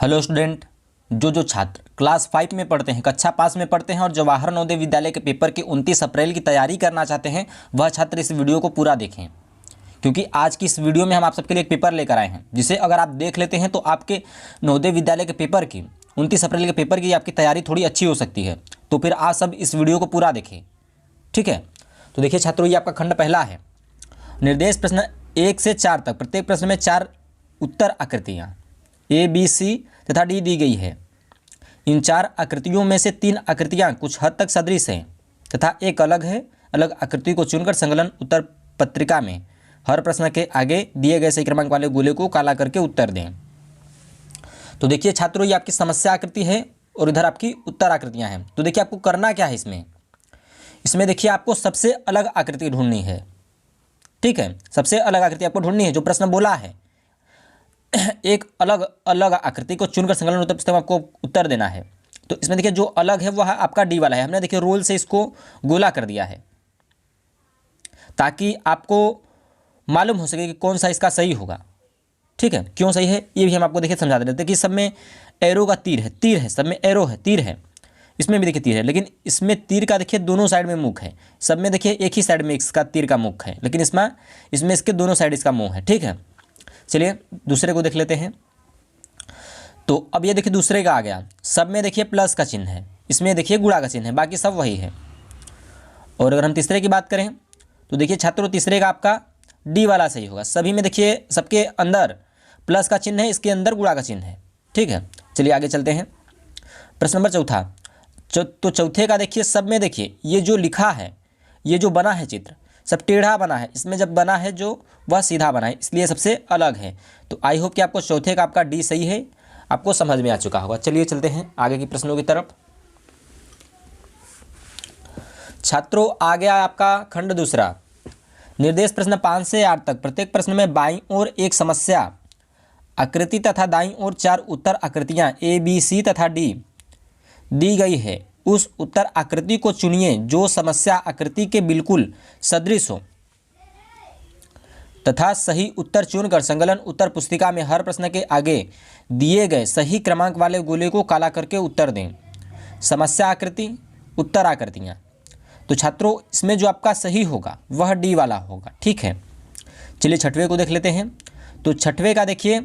Hello student, जो छात्र class 5 में पढ़ते हैं, कक्षा 5 में पढ़ते हैं और जवाहर नवोदय विद्यालय के पेपर की 29 अप्रैल की तैयारी करना चाहते हैं, वह छात्र इस वीडियो को पूरा देखें। क्योंकि आज की इस वीडियो में हम आप सबके लिए एक पेपर लेकर आए हैं, जिसे अगर आप देख लेते हैं तो आपके नवोदय विद्यालय के पेपर की 29 अप्रैल के पेपर की आपकी तैयारी थोड़ी अच्छी हो सकती है। तो फिर आप सब इस वीडियो को पूरा देखें, ठीक है। तो देखिए छात्रों, ये आपका खंड पहला है। निर्देश प्रश्न 1 से 4 तक, प्रत्येक प्रश्न में 4 उत्तर आकृतियाँ ए, बी, सी तथा डी दी गई है। इन 4 आकृतियों में से 3 आकृतियाँ कुछ हद तक सदृश हैं तथा एक अलग है। अलग आकृति को चुनकर संकलन उत्तर पत्रिका में हर प्रश्न के आगे दिए गए सही क्रमांक वाले गोले को काला करके उत्तर दें। तो देखिए छात्रों, ये आपकी समस्या आकृति है और इधर आपकी उत्तर आकृतियाँ हैं। तो देखिए आपको करना क्या है इसमें देखिए आपको सबसे अलग आकृति ढूंढनी है, ठीक है। सबसे अलग आकृति आपको ढूंढनी है, जो प्रश्न बोला है एक अलग अलग आकृति को चुनकर संकलन उत्तर पुस्तक में आपको उत्तर देना है। तो इसमें देखिए जो अलग है वह आपका डी वाला है। हमने देखिए रोल से इसको गोला कर दिया है ताकि आपको मालूम हो सके कि कौन सा इसका सही होगा, ठीक है। क्यों सही है ये भी हम आपको देखिए समझा देते हैं कि सब में एरो का तीर है, सब में एरो है, तीर है। इसमें भी देखिए तीर है, लेकिन इसमें तीर का देखिए दोनों साइड में मुख है। सब में देखिए एक ही साइड में इसका तीर का मुख है, लेकिन इसमें इसके दोनों साइड इसका मुंह है, ठीक है। चलिए दूसरे को देख लेते हैं। तो अब ये देखिए दूसरे का आ गया। सब में देखिए प्लस का चिन्ह है, इसमें देखिए गुणा का चिन्ह है, बाकी सब वही है। और अगर हम तीसरे की बात करें तो देखिए छात्रों, तीसरे का आपका डी वाला सही होगा। सभी में देखिए सबके अंदर प्लस का चिन्ह है, इसके अंदर गुणा का चिन्ह है, ठीक है। चलिए आगे चलते हैं। प्रश्न नंबर चौथा। तो चौथे का देखिए सब में देखिए ये जो लिखा है, ये जो बना है चित्र सब टेढ़ा बना है। इसमें जब बना है जो वह सीधा बना है, इसलिए सबसे अलग है। तो आई होप कि आपको चौथे का आपका डी सही है, आपको समझ में आ चुका होगा। चलिए चलते हैं आगे की प्रश्नों की तरफ। छात्रों, आ गया आपका खंड दूसरा। निर्देश प्रश्न 5 से 8 तक, प्रत्येक प्रश्न में बाईं ओर एक समस्या आकृति तथा दाईं ओर 4 उत्तर आकृतियां ए, बी, सी तथा डी दी गई है। उस उत्तर आकृति को चुनिए जो समस्या आकृति के बिल्कुल सदृश हो तथा सही उत्तर चुनकर संकलन उत्तर पुस्तिका में हर प्रश्न के आगे दिए गए सही क्रमांक वाले गोले को काला करके उत्तर दें। समस्या आकृति, उत्तर आकृतियाँ। तो छात्रों, इसमें जो आपका सही होगा वह डी वाला होगा, ठीक है। चलिए छठवें को देख लेते हैं। तो छठवें का देखिए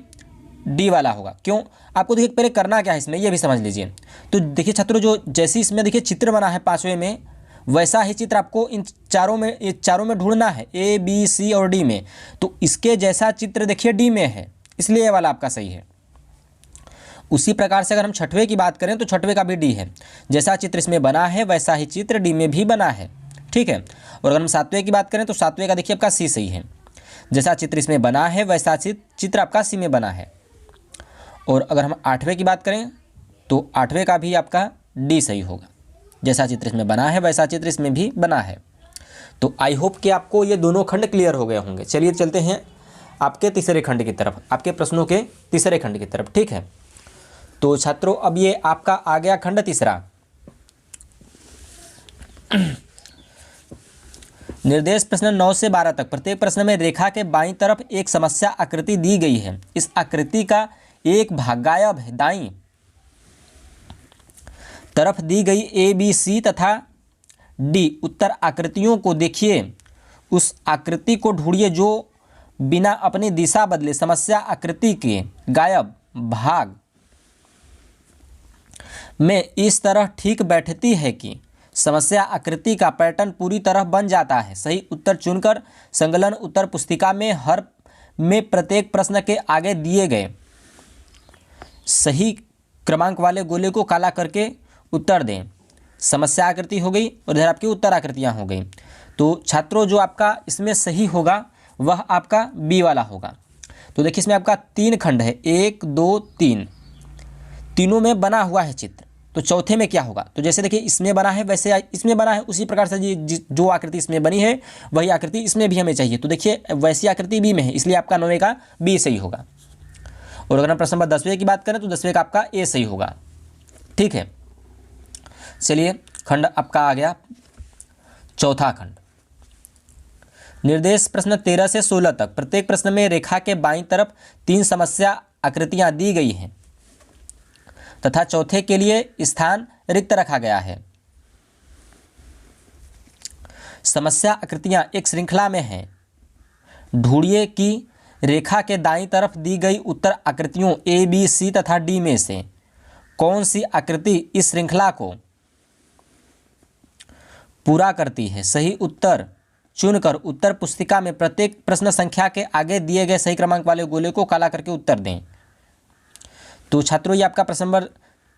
डी वाला होगा। क्यों? आपको देखिए पहले करना क्या है इसमें ये भी समझ लीजिए। तो देखिए छात्रों, जो जैसी इसमें देखिए चित्र बना है 5वें में, वैसा ही चित्र आपको इन चारों में ढूंढना है, ए, बी, सी और डी में। तो इसके जैसा चित्र देखिए डी में है, इसलिए ये वाला आपका सही है। उसी प्रकार से अगर हम छठवें की बात करें तो छठवें का भी डी है। जैसा चित्र इसमें बना है वैसा ही चित्र डी में भी बना है, ठीक है। और अगर हम 7वें की बात करें तो 7वें का देखिए आपका सी सही है। जैसा चित्र इसमें बना है वैसा चित्र आपका सी में बना है। और अगर हम 8वें की बात करें तो 8वें का भी आपका डी सही होगा। जैसा चित्र इसमें बना है वैसा चित्र इसमें भी बना है। तो आई होप कि आपको ये दोनों खंड क्लियर हो गए होंगे। चलिए चलते हैं आपके तीसरे खंड की तरफ, आपके प्रश्नों के तीसरे खंड की तरफ, ठीक है। तो छात्रों, अब ये आपका आ गया खंड तीसरा। निर्देश प्रश्न 9 से 12 तक, प्रत्येक प्रश्न में रेखा के बाईं तरफ एक समस्या आकृति दी गई है। इस आकृति का एक भाग गायब है। दाईं तरफ दी गई ए, बी, सी तथा डी उत्तर आकृतियों को देखिए। उस आकृति को ढूंढिए जो बिना अपनी दिशा बदले समस्या आकृति के गायब भाग में इस तरह ठीक बैठती है कि समस्या आकृति का पैटर्न पूरी तरह बन जाता है। सही उत्तर चुनकर संकलन उत्तर पुस्तिका में प्रत्येक प्रश्न के आगे दिए गए सही क्रमांक वाले गोले को काला करके उत्तर दें। समस्या आकृति हो गई और इधर आपकी उत्तर आकृतियाँ हो गई। तो छात्रों, जो आपका इसमें सही होगा वह आपका बी वाला होगा। तो देखिए इसमें आपका 3 खंड है, 1, 2, 3, तीनों में बना हुआ है चित्र। तो चौथे में क्या होगा? तो जैसे देखिए इसमें बना है वैसे इसमें बना है, उसी प्रकार से जो आकृति इसमें बनी है वही आकृति इसमें भी हमें चाहिए। तो देखिए वैसी आकृति बी में है, इसलिए आपका 9वें का बी सही होगा। और अगर हम प्रश्न नंबर 10वें की बात करें तो 10वें का आपका ए सही होगा, ठीक है। चलिए खंड आपका आ गया चौथा खंड। निर्देश प्रश्न 13 से 16 तक, प्रत्येक प्रश्न में रेखा के बाईं तरफ 3 समस्या आकृतियां दी गई हैं। तथा चौथे के लिए स्थान रिक्त रखा गया है। समस्या आकृतियां एक श्रृंखला में हैं। ढूंढिए कि रेखा के दाईं तरफ दी गई उत्तर आकृतियों ए, बी, सी तथा डी में से कौन सी आकृति इस श्रृंखला को पूरा करती है। सही उत्तर चुनकर उत्तर पुस्तिका में प्रत्येक प्रश्न संख्या के आगे दिए गए सही क्रमांक वाले गोले को काला करके उत्तर दें। तो छात्रों, ये आपका प्रश्न नंबर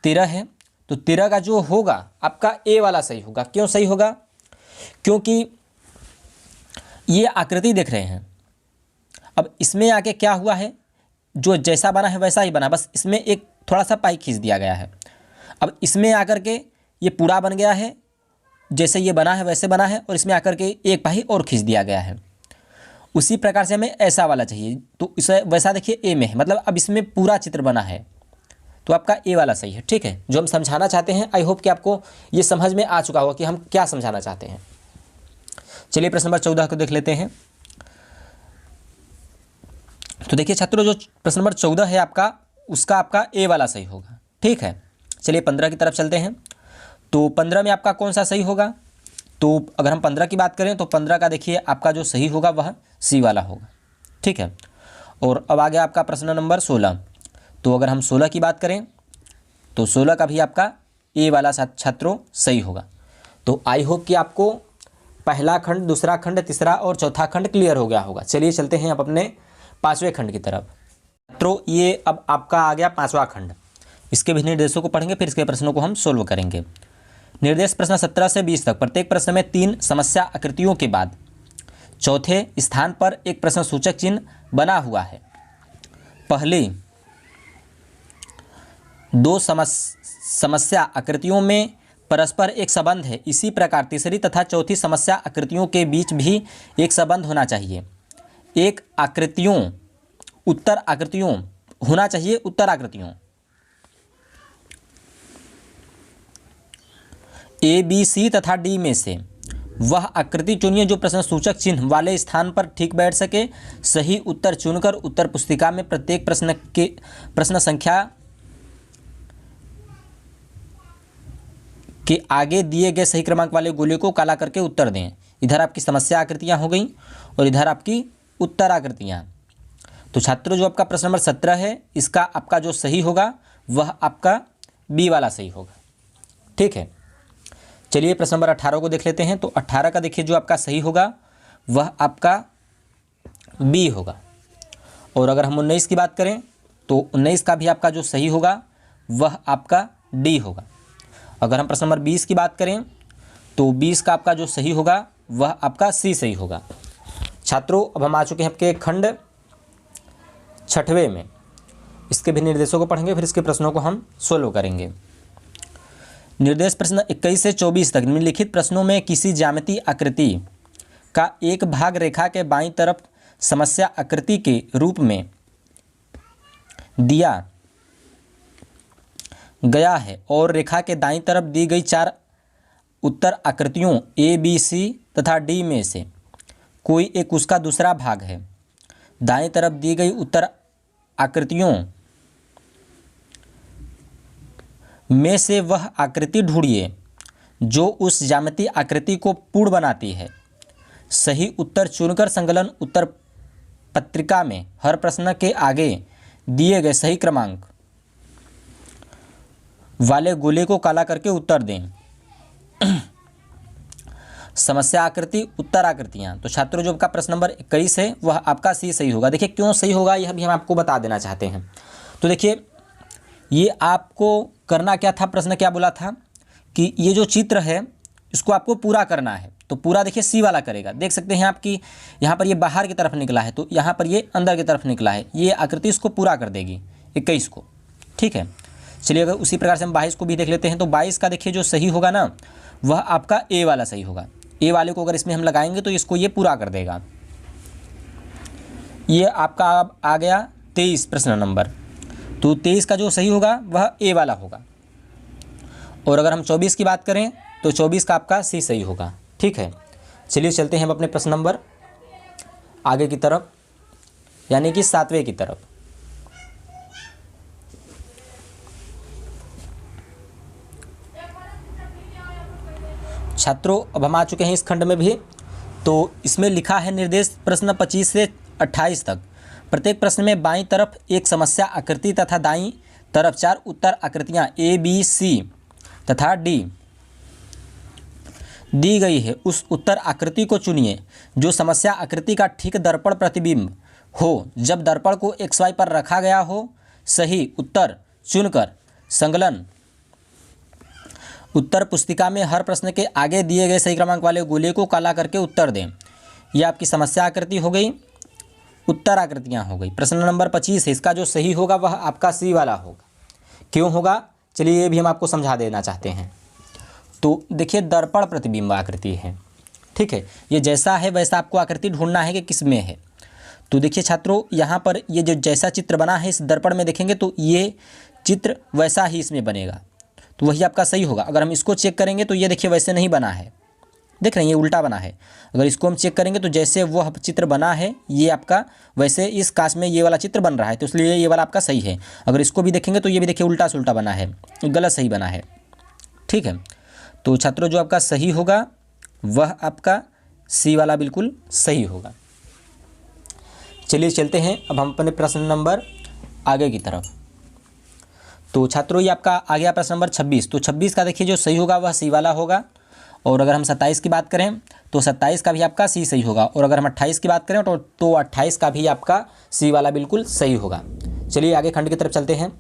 13 है। तो 13 का जो होगा आपका ए वाला सही होगा। क्यों सही होगा? क्योंकि ये आकृति देख रहे हैं। अब इसमें आके क्या हुआ है, जो जैसा बना है वैसा ही बना, बस इसमें एक थोड़ा सा पाई खींच दिया गया है। अब इसमें आकर के ये पूरा बन गया है, जैसे ये बना है वैसे बना है, और इसमें आकर के एक पाई और खींच दिया गया है। उसी प्रकार से हमें ऐसा वाला चाहिए, तो इसे वैसा देखिए ए में है, मतलब अब इसमें पूरा चित्र बना है, तो आपका ए वाला सही है। ठीक है, जो हम समझाना चाहते हैं, आई होप कि आपको ये समझ में आ चुका होगा कि हम क्या समझाना चाहते हैं। चलिए प्रश्न नंबर 14 को देख लेते हैं। तो देखिए छात्रों, जो प्रश्न नंबर 14 है आपका, उसका आपका ए वाला सही होगा। ठीक है, चलिए 15 की तरफ चलते हैं। तो 15 में आपका कौन सा सही होगा? तो अगर हम 15 की बात करें तो 15 का देखिए आपका जो सही होगा वह सी वाला होगा। ठीक है, और अब आ गया आपका प्रश्न नंबर 16। तो अगर हम 16 की बात करें तो 16 का भी आपका ए वाला छात्रों सही होगा। तो आई होप कि आपको पहला खंड, दूसरा खंड, तीसरा और चौथा खंड क्लियर हो गया होगा। चलिए चलते हैं अब अपने 5वें खंड की तरफ। छात्रों, ये अब आपका आ गया 5वां खंड। इसके भी निर्देशों को पढ़ेंगे, फिर इसके प्रश्नों को हम सोल्व करेंगे। निर्देश प्रश्न 17 से 20 तक। प्रत्येक प्रश्न में 3 समस्या आकृतियों के बाद चौथे स्थान पर एक प्रश्न सूचक चिन्ह बना हुआ है। पहली 2 समस्या आकृतियों में परस्पर एक संबंध है। इसी प्रकार तीसरी तथा चौथी समस्या आकृतियों के बीच भी एक संबंध होना चाहिए। एक आकृतियों उत्तर आकृतियों होना चाहिए उत्तर आकृतियों ए, बी, सी तथा डी में से वह आकृति चुनिए जो प्रश्न सूचक चिन्ह वाले स्थान पर ठीक बैठ सके। सही उत्तर चुनकर उत्तर पुस्तिका में प्रत्येक प्रश्न संख्या के आगे दिए गए सही क्रमांक वाले गोले को काला करके उत्तर दें। इधर आपकी समस्या आकृतियां हो गई और इधर आपकी उत्तर आकृतियां। तो छात्रों, जो आपका प्रश्न नंबर 17 है, इसका आपका जो सही होगा वह आपका बी वाला सही होगा। ठीक है, चलिए प्रश्न नंबर 18 को देख लेते हैं। तो 18 का देखिए जो आपका सही होगा वह आपका बी होगा। और अगर हम 19 की बात करें तो 19 का भी आपका जो सही होगा वह आपका डी होगा। अगर हम प्रश्न नंबर 20 की बात करें तो 20 का आपका जो सही होगा वह आपका सी सही होगा। छात्रों, अब हम आ चुके हैं आपके खंड 6वें में। इसके भी निर्देशों को पढ़ेंगे, फिर इसके प्रश्नों को हम सोल्व करेंगे। निर्देश प्रश्न 21 से 24 तक। निम्नलिखित प्रश्नों में किसी ज्यामितीय आकृति का एक भाग रेखा के बाईं तरफ समस्या आकृति के रूप में दिया गया है और रेखा के दाईं तरफ दी गई 4 उत्तर आकृतियों ए, बी, सी तथा डी में से कोई एक उसका दूसरा भाग है। दाईं तरफ दी गई उत्तर आकृतियों में से वह आकृति ढूंढिए जो उस ज्यामितीय आकृति को पूर्ण बनाती है। सही उत्तर चुनकर संकलन उत्तर पत्रिका में हर प्रश्न के आगे दिए गए सही क्रमांक वाले गोले को काला करके उत्तर दें। समस्या आकृति, उत्तर आकृतियां। तो छात्रों, जो आपका प्रश्न नंबर 21 है वह आपका सी सही होगा। देखिए क्यों सही होगा यह भी हम आपको बता देना चाहते हैं। तो देखिए, ये आपको करना क्या था, प्रश्न क्या बोला था कि ये जो चित्र है इसको आपको पूरा करना है। तो पूरा देखिए सी वाला करेगा। देख सकते हैं आपकी यहाँ पर ये बाहर की तरफ निकला है, तो यहाँ पर ये अंदर की तरफ निकला है। ये आकृति इसको पूरा कर देगी 21 को। ठीक है, चलिए अगर उसी प्रकार से हम 22 को भी देख लेते हैं। तो 22 का देखिए जो सही होगा ना वह आपका ए वाला सही होगा। ए वाले को अगर इसमें हम लगाएंगे तो इसको ये पूरा कर देगा। ये आपका आ गया 23 प्रश्न नंबर। तो 23 का जो सही होगा वह ए वाला होगा। और अगर हम 24 की बात करें तो 24 का आपका सी सही होगा। ठीक है, चलिए चलते हैं हम अपने प्रश्न नंबर आगे की तरफ, यानी कि 7वें की तरफ। छात्रों अब हम आ चुके हैं इस खंड में भी। तो इसमें लिखा है निर्देश प्रश्न 25 से 28 तक। प्रत्येक प्रश्न में बाईं तरफ एक समस्या आकृति तथा दाईं तरफ 4 उत्तर आकृतियां ए बी सी तथा डी दी गई है। उस उत्तर आकृति को चुनिए जो समस्या आकृति का ठीक दर्पण प्रतिबिंब हो जब दर्पण को XY पर रखा गया हो। सही उत्तर चुनकर संकलन उत्तर पुस्तिका में हर प्रश्न के आगे दिए गए सही क्रमांक वाले गोले को काला करके उत्तर दें। यह आपकी समस्या आकृति हो गई, उत्तर आकृतियाँ हो गई। प्रश्न नंबर 25 है, इसका जो सही होगा वह आपका सी वाला होगा। क्यों होगा, चलिए ये भी हम आपको समझा देना चाहते हैं। तो देखिए दर्पण प्रतिबिंब आकृति है, ठीक है, ये जैसा है वैसा आपको आकृति ढूंढना है कि किस में है। तो देखिए छात्रों यहाँ पर ये जो जैसा चित्र बना है इस दर्पण में देखेंगे तो ये चित्र वैसा ही इसमें बनेगा, तो वही आपका सही होगा। अगर हम इसको चेक करेंगे तो ये देखिए वैसे नहीं बना है, देख रहे हैं ये उल्टा बना है। अगर इसको हम चेक करेंगे तो जैसे वह चित्र बना है ये आपका वैसे इस कांच में ये वाला चित्र बन रहा है, तो इसलिए ये वाला आपका सही है। अगर इसको भी देखेंगे तो ये भी देखिए उल्टा से उल्टा बना है, गलत सही बना है, ठीक है। तो छात्रों जो आपका सही होगा वह आपका सी वाला बिल्कुल सही होगा। चलिए चलते हैं अब हम अपने प्रश्न नंबर आगे की तरफ। तो छात्रों ये आपका आ गया प्रश्न नंबर 26। तो 26 का देखिए जो सही होगा वह सी वाला होगा। और अगर हम 27 की बात करें तो 27 का भी आपका सी सही होगा। और अगर हम 28 की बात करें तो 28 का भी आपका सी वाला बिल्कुल सही होगा। चलिए आगे खंड की तरफ चलते हैं।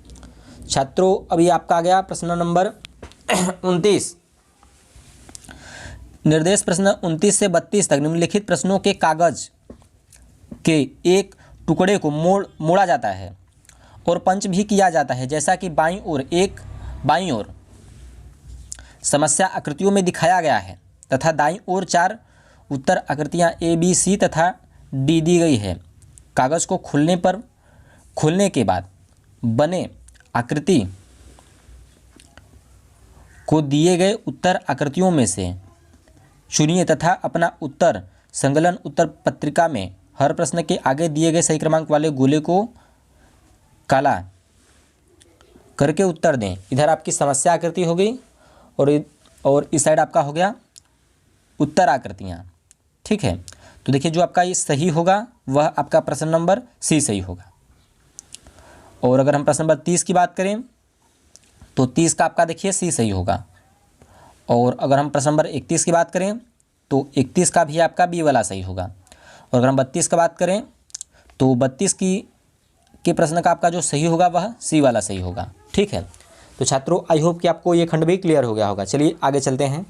छात्रों अभी आपका आ गया प्रश्न नंबर 29। निर्देश प्रश्न 29 से 32 तक निम्नलिखित प्रश्नों के कागज के एक टुकड़े को मोड़ा जाता है और पंच भी किया जाता है जैसा कि बाईं ओर समस्या आकृतियों में दिखाया गया है तथा दाईं ओर 4 उत्तर आकृतियां ए बी सी तथा डी दी गई है। कागज को खोलने के बाद बने आकृति को दिए गए उत्तर आकृतियों में से चुनिए तथा अपना उत्तर संकलन उत्तर पत्रिका में हर प्रश्न के आगे दिए गए सही क्रमांक वाले गोले को काला करके उत्तर दें। इधर आपकी समस्या आकृति हो गई और इस साइड आपका हो गया उत्तर आकृतियाँ, ठीक है। तो देखिए जो आपका ये सही होगा वह आपका प्रश्न नंबर सी सही होगा। और अगर हम प्रश्न नंबर 30 की बात करें तो 30 का आपका देखिए सी सही होगा। और अगर हम प्रश्न नंबर 31 की बात करें तो 31 का भी आपका बी वाला सही होगा। और अगर हम 32 का बात करें तो 32 के प्रश्न का आपका जो सही होगा वह सी वाला सही होगा, ठीक है। तो छात्रों आई होप कि आपको ये खंड भी क्लियर हो गया होगा। चलिए आगे चलते हैं।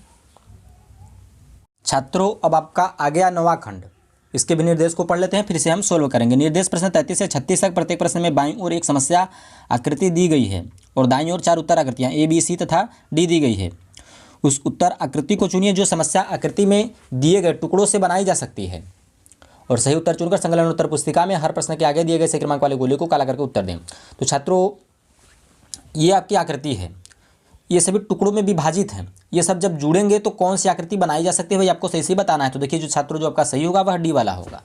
छात्रों अब आपका आ गया 9वां खंड। इसके भी निर्देश को पढ़ लेते हैं, फिर से हम सोल्व करेंगे। निर्देश प्रश्न 33 से 36 तक। प्रत्येक प्रश्न में बाईं ओर एक समस्या आकृति दी गई है और दाईं ओर 4 उत्तर आकृतियाँ ए बी सी तथा डी दी गई है। उस उत्तर आकृति को चुनिए जो समस्या आकृति में दिए गए टुकड़ों से बनाई जा सकती है और सही उत्तर चुनकर संकलन उत्तर पुस्तिका में हर प्रश्न के आगे दिए गए सही क्रमांक वाले गोले को काला करके उत्तर दें। तो छात्रों ये आपकी आकृति है, ये सभी टुकड़ों में विभाजित हैं। ये सब जब जुड़ेंगे तो कौन सी आकृति बनाई जा सकती है भाई आपको सही से बताना है। तो देखिए जो छात्रों जो आपका सही होगा वह डी वाला होगा,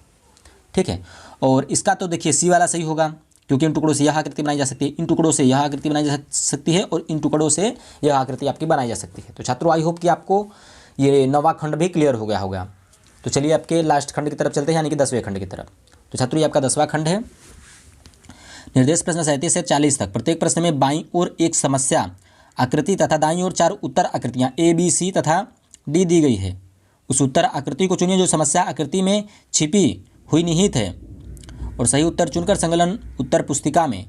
ठीक है। और इसका तो देखिए सी वाला सही होगा क्योंकि इन टुकड़ों से यह आकृति बनाई जा सकती है, इन टुकड़ों से यह आकृति बनाई जा सकती है और इन टुकड़ों से यह आकृति आपकी बनाई जा सकती है। तो छात्रों आई होप कि आपको ये 9वां खंड भी क्लियर हो गया होगा। तो चलिए आपके लास्ट खंड की तरफ चलते हैं, यानी कि 10वें खंड की तरफ। तो छात्रों ये आपका 10वां खंड है। निर्देश प्रश्न 37 से 40 तक। प्रत्येक प्रश्न में बाईं ओर एक समस्या आकृति तथा दाईं ओर 4 उत्तर आकृतियाँ ए बी सी तथा डी दी गई है। उस उत्तर आकृति को चुनिए जो समस्या आकृति में छिपी हुई निहित है और सही उत्तर चुनकर संकलन उत्तर पुस्तिका में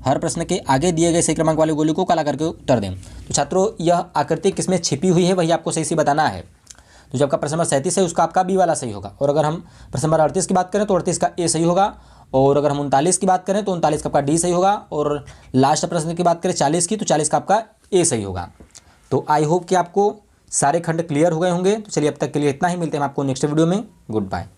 हर प्रश्न के आगे दिए गए सही क्रमांक वाले गोले को काला करके उत्तर दें। तो छात्रों यह आकृति किसमें छिपी हुई है वही आपको सही से बताना है। तो जो आपका प्रश्न नंबर 37 है उसका आपका बी वाला सही होगा। और अगर हम प्रश्न नंबर 38 की बात करें तो 38 का ए सही होगा। और अगर हम 39 की बात करें तो 39 का आपका डी सही होगा। और लास्ट प्रश्न की बात करें 40 की तो 40 का आपका ए सही होगा। तो आई होप कि आपको सारे खंड क्लियर हो गए होंगे। तो चलिए अब तक के लिए इतना ही, मिलते हैं आपको नेक्स्ट वीडियो में। Good bye.